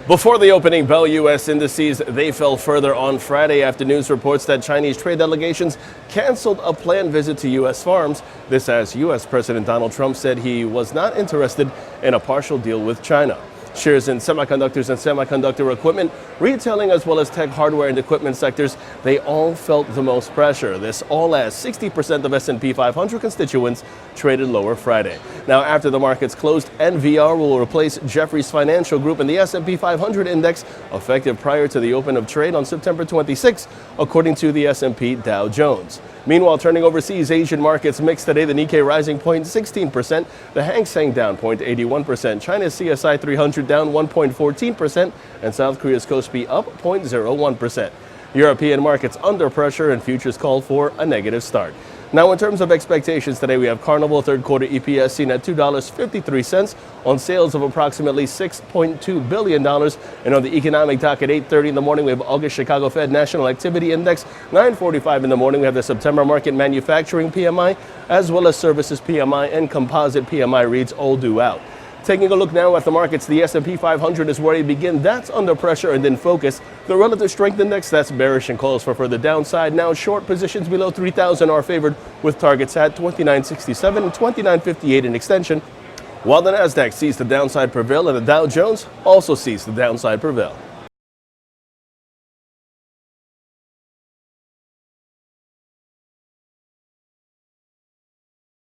Before the opening bell, U.S. indices, they fell further on Friday after news reports that Chinese trade delegations canceled a planned visit to U.S. farms. This as U.S. President Donald Trump said he was not interested in a partial deal with China. Shares in semiconductors and semiconductor equipment, retailing as well as tech hardware and equipment sectors, they all felt the most pressure. This all as 60% of SP 500 constituents traded lower Friday. Now, after the markets closed, NVR will replace Jefferies Financial Group in the SP 500 index, effective prior to the open of trade on September 26, according to the S&P Dow Jones. Meanwhile, turning overseas, Asian markets mixed today. The Nikkei rising 0.16%, the Hang Seng down 0.81%, China's CSI 300 down 1.14%, and South Korea's Kospi up 0.01%. European markets under pressure and futures called for a negative start. Now, in terms of expectations today, we have Carnival third quarter EPS seen at $2.53 on sales of approximately $6.2 billion. And on the economic dock at 8:30 in the morning, we have August Chicago Fed National Activity Index. 9:45 in the morning, we have the September market manufacturing PMI, as well as services PMI and composite PMI reads all due out. Taking a look now at the markets, the S&P 500 is where you begin. That's under pressure and then focus. The relative strength index, that's bearish and calls for further downside. Now, short positions below 3,000 are favored with targets at 29.67 and 29.58 in extension, while the Nasdaq sees the downside prevail and the Dow Jones also sees the downside prevail.